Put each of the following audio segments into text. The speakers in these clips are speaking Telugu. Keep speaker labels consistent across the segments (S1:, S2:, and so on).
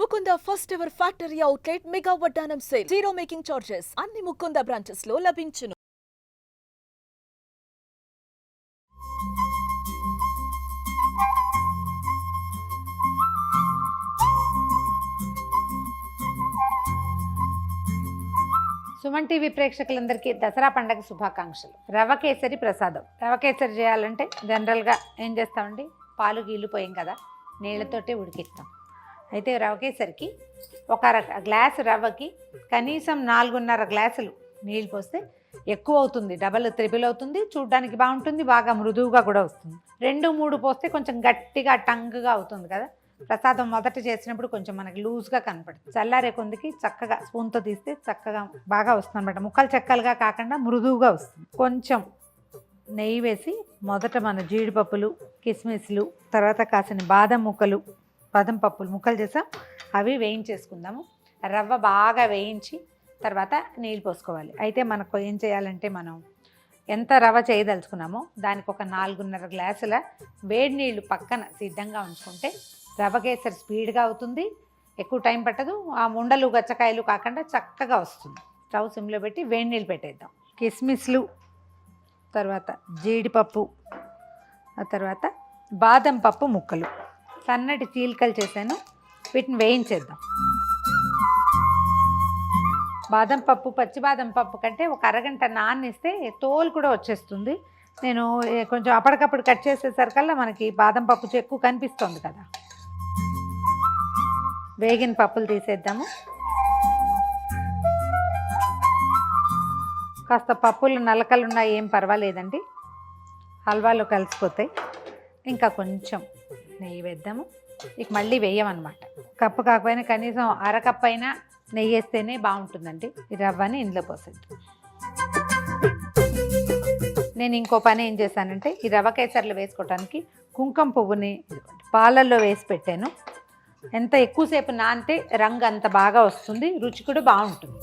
S1: Mukunda first ever factory outlet mega వడ్డానం సేల్. జీరో మేకింగ్ చార్జెస్ అన్ని ముకుంద బ్రాంచెస్ లో లభించును.
S2: సుమన్ టీవీ ప్రేక్షకులందరికీ దసరా పండగ శుభాకాంక్షలు. రవ కేసరి ప్రసాదం. రవ కేసరి చేయాలంటే జనరల్గా ఏం చేస్తామండి, పాలు గీళ్ళు పోయాం కదా, నీళ్ళతోటే ఉడికిస్తాం. అయితే రవ కేసరికి ఒక గ్లాసు రవ్వకి కనీసం 4.5 గ్లాసులు నీళ్ళు పోస్తే ఎక్కువ అవుతుంది, డబల్ త్రిబుల్ అవుతుంది, చూడ్డానికి బాగుంటుంది, బాగా మృదువుగా కూడా వస్తుంది. 2-3 పోస్తే కొంచెం గట్టిగా టంగ్గా అవుతుంది కదా. ప్రసాదం మొదట చేసినప్పుడు కొంచెం మనకి లూజ్గా కనపడుతుంది. చల్లారే కొందికి చక్కగా స్పూన్తో తీస్తే చక్కగా బాగా వస్తుంది అనమాట. ముక్కలు చెక్కలుగా కాకుండా మృదువుగా వస్తుంది. కొంచెం నెయ్యి వేసి మొదట మన జీడిపప్పులు, కిస్మిస్లు, తర్వాత కాసిన బాదం పప్పులు ముక్కలు చేసాం, అవి వేయించేసుకుందాము. రవ్వ బాగా వేయించి తర్వాత నీళ్ళు పోసుకోవాలి. అయితే మనకు ఏం చేయాలంటే, మనం ఎంత రవ్వ చేయదలుచుకున్నామో దానికి ఒక 4.5 గ్లాసుల వేడి నీళ్ళు పక్కన సిద్ధంగా ఉంచుకుంటే రవ్వ కేసరి స్పీడ్గా అవుతుంది, ఎక్కువ టైం పట్టదు, ఆ ఉండలు గచ్చకాయలు కాకుండా చక్కగా వస్తుంది. స్టవ్ సిమ్లో పెట్టి వేడి నీళ్ళు పెట్టేద్దాం. కిస్మిస్లు, తర్వాత జీడిపప్పు, ఆ తర్వాత బాదం పప్పు ముక్కలు సన్నటి చీలికలు చేశాను, వీటిని వేయించేద్దాం. బాదం పప్పు, పచ్చి బాదం పప్పు కంటే ఒక అరగంట నానిస్తే తోలు కూడా వచ్చేస్తుంది. నేను కొంచెం అప్పటికప్పుడు కట్ చేసేసరికల్లా మనకి బాదం పప్పు ఎక్కువ కనిపిస్తుంది కదా. వేగిన పప్పులు తీసేద్దాము. కాస్త పప్పులు నలకలున్నా ఏం పర్వాలేదండి, హల్వాలో కలిసిపోతాయి. ఇంకా కొంచెం నెయ్యి వేద్దాము. ఇక మళ్ళీ వేయమన్నమాట. కప్పు కాకపోయినా కనీసం అరకప్పు అయినా నెయ్యి వేస్తేనే బాగుంటుందండి. ఈ రవ్వని ఇందులో పోసేద్దాం. నేను ఇంకో పని ఏం చేశానంటే, ఈ రవ్వ కేసర్లు వేసుకోవడానికి కుంకుమ పువ్వుని పాలల్లో వేసి పెట్టాను. ఎంత ఎక్కువసేపు నానితే రంగు అంత బాగా వస్తుంది, రుచి కూడా బాగుంటుంది.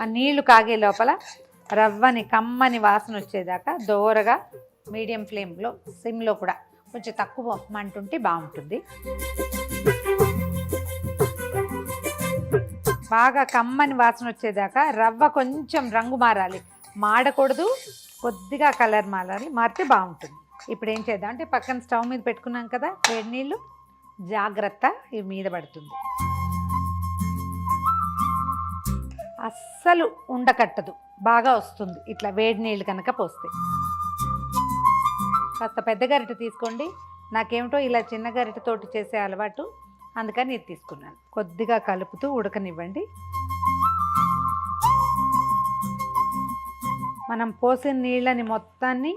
S2: ఆ నీళ్లు కాగే లోపల రవ్వని కమ్మని వాసన వచ్చేదాకా దోరగా మీడియం ఫ్లేమ్లో, సిమ్లో కూడా కొంచెం తక్కువ మంటుంటే బాగుంటుంది. బాగా కమ్మని వాసన వచ్చేదాకా రవ్వ కొంచెం రంగు మారాలి, మాడకూడదు, కొద్దిగా కలర్ మారితే బాగుంటుంది. ఇప్పుడు ఏం చేద్దాం అంటే, పక్కన స్టవ్ మీద పెట్టుకున్నాం కదా వేడి నీళ్ళు, జాగ్రత్త ఇవి మీద పడుతుంది. అస్సలు ఉండకట్టదు, బాగా వస్తుంది ఇట్లా వేడి నీళ్ళు కనుక పోస్తే. కాస్త పెద్ద గరిటె తీసుకోండి. నాకేమిటో ఇలా చిన్న గరిటెతోటి చేసే అలవాటు, అందుకని ఇది తీసుకున్నాను. కొద్దిగా కలుపుతూ ఉడకనివ్వండి. మనం పోసిన నీళ్ళని మొత్తాన్ని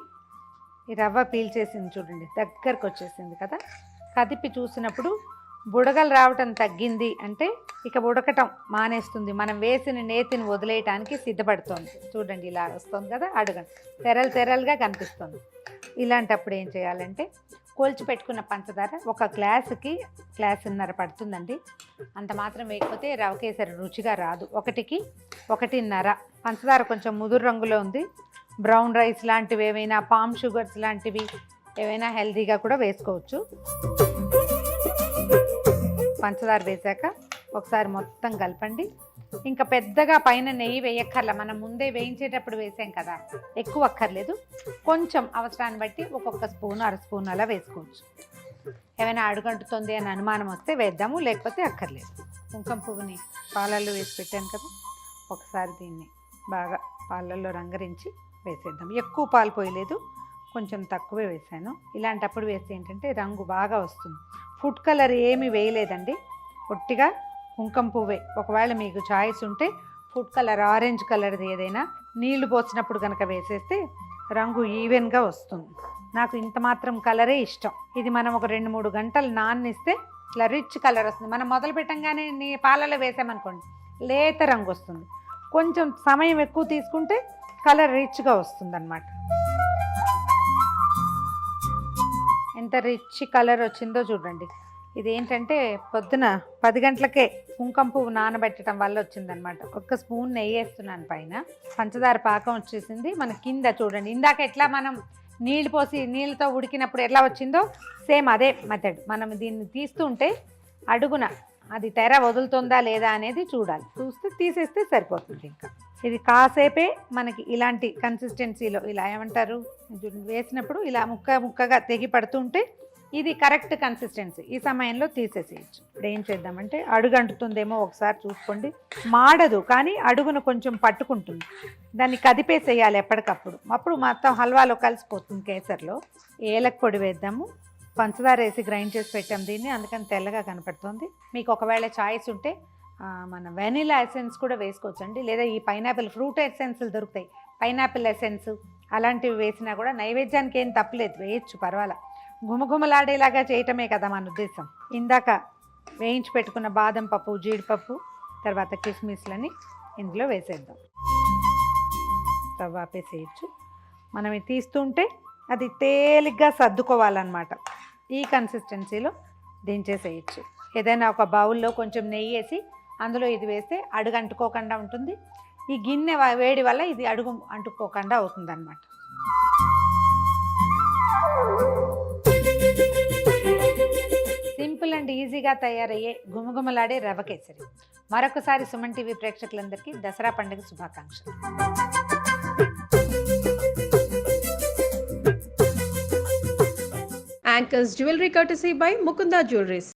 S2: ఈ రవ్వ పీల్చేసింది చూడండి, దగ్గరకు వచ్చేసింది కదా. కదిపి చూసినప్పుడు బుడగలు రావటం తగ్గింది అంటే ఇక ఉడకటం మానేస్తుంది, మనం వేసిన నేతిని వదిలేయటానికి సిద్ధపడుతుంది. చూడండి ఇలా వస్తుంది కదా, అడగండి, తెరలుగా కనిపిస్తుంది. ఇలాంటప్పుడు ఏం చేయాలంటే, కోల్చి పెట్టుకున్న పంచదార ఒక గ్లాసుకి 1.5 పడుతుందండి. అంత మాత్రం వేయకపోతే రవ్వ కేసరి రుచిగా రాదు. 1కి 1.5 పంచదార కొంచెం ముదురు రంగులో ఉంది. బ్రౌన్ రైస్ లాంటివి ఏవైనా, పామ్ షుగర్స్ లాంటివి ఏవైనా హెల్తీగా కూడా వేసుకోవచ్చు. పంచదార వేసాక ఒకసారి మొత్తం కలపండి. ఇంకా పెద్దగా పైన నెయ్యి వేయక్కర్లా, మనం ముందే వేయించేటప్పుడు వేసాం కదా, ఎక్కువ అక్కర్లేదు. కొంచెం అవసరాన్ని బట్టి ఒక్కొక్క స్పూన్, 1/2 స్పూన్ అలా వేసుకోవచ్చు. ఏమైనా అడుగంటుతుంది అని అనుమానం వస్తే వేద్దాము, లేకపోతే అక్కర్లేదు. కుంకుమ పువ్వుని పాలల్లో వేసి పెట్టాను కదా, ఒకసారి దీన్ని బాగా పాలల్లో రంగరించి వేసేద్దాం. ఎక్కువ పాలు పోయలేదు, కొంచెం తక్కువే వేసాను. ఇలాంటప్పుడు వేస్తే ఏంటంటే రంగు బాగా వస్తుంది. ఫుడ్ కలర్ ఏమీ వేయలేదండి, పొట్టిగా కుంకుమ పువ్వే. ఒకవేళ మీకు చాయిస్ ఉంటే ఫుడ్ కలర్, ఆరెంజ్ కలర్ది ఏదైనా నీళ్లు పోసినప్పుడు కనుక వేసేస్తే రంగు ఈవెన్గా వస్తుంది. నాకు ఇంత మాత్రం కలరే ఇష్టం. ఇది మనం ఒక 2-3 గంటలు నానిస్తే ఇట్లా రిచ్ కలర్ వస్తుంది. మనం మొదలు పెట్టంగానే పాలలో వేసామనుకోండి లేత రంగు వస్తుంది. కొంచెం సమయం ఎక్కువ తీసుకుంటే కలర్ రిచ్గా వస్తుంది అన్నమాట. ఎంత రిచ్ కలర్ వచ్చిందో చూడండి. ఇదేంటంటే పొద్దున 10 గంటలకే కుంకుమ పువ్వు నానబెట్టడం వల్ల వచ్చిందనమాట. 1 స్పూన్ నెయ్యి వేస్తున్నాను పైన. పంచదార పాకం వచ్చేసింది మన కింద చూడండి. ఇందాక ఎట్లా మనం నీళ్ళు పోసి నీళ్ళతో ఉడికినప్పుడు ఎట్లా వచ్చిందో సేమ్ అదే మెథడ్. మనం దీన్ని తీస్తుంటే అడుగున అది తెర వదులుతుందా లేదా అనేది చూడాలి. చూస్తే తీసేస్తే సరిపోతుంది. ఇంకా ఇది కాసేపే మనకి ఇలాంటి కన్సిస్టెన్సీలో ఇలా ఏమంటారు వేసినప్పుడు ఇలా ముక్కగా తెగి పడుతుంటే ఇది కరెక్ట్ కన్సిస్టెన్సీ. ఈ సమయంలో తీసేసేయచ్చు. ఇప్పుడు ఏం చేద్దామంటే అడుగు అంటుతుందేమో ఒకసారి చూసుకోండి. మాడదు కానీ అడుగును కొంచెం పట్టుకుంటుంది. దాన్ని కదిపేసేయాలి ఎప్పటికప్పుడు. అప్పుడు మొత్తం హల్వాలో కలిసిపోతుంది కేసర్లో. ఏలక పొడి వేద్దాము. పంచదార వేసి గ్రైండ్ చేసి పెట్టాం దీన్ని, అందుకని తెల్లగా కనపడుతుంది. మీకు ఒకవేళ చాయిస్ ఉంటే మన వెనిలా ఎసెన్స్ కూడా వేసుకోవచ్చు అండి. లేదా ఈ పైనాపిల్ ఫ్రూట్ ఎసెన్స్లు దొరుకుతాయి, పైనాపిల్ ఎసెన్స్ అలాంటివి వేసినా కూడా నైవేద్యానికి ఏం తప్పలేదు, వేయచ్చు, పర్వాలా. గుమగుమలాడేలాగా చేయటమే కదా మన ఉద్దేశం. ఇందాక వేయించి పెట్టుకున్న బాదం పప్పు, జీడిపప్పు, తర్వాత కిస్మిస్లని ఇందులో వేసేద్దాం. స్టవ్ ఆపేసేయచ్చు. మనం ఇది తీస్తుంటే అది తేలిగ్గా సర్దుకోవాలన్నమాట. ఈ కన్సిస్టెన్సీలో దించేసేయచ్చు. ఏదైనా ఒక బౌల్లో కొంచెం నెయ్యి వేసి అందులో ఇది వేస్తే అడుగు అంటుకోకుండా ఉంటుంది. ఈ గిన్నె వేడి వల్ల ఇది అడుగు అంటుకోకుండా అవుతుంది అన్నమాట. సింపుల్ అండ్ ఈజీగా తయారయ్యే గుమగుమలాడే రవ కేసరి. మరొకసారి సుమన్ టీవీ ప్రేక్షకులందరికీ దసరా పండుగ శుభాకాంక్షలు.
S3: Anchors Jewelry courtesy by Mukunda Jewelries.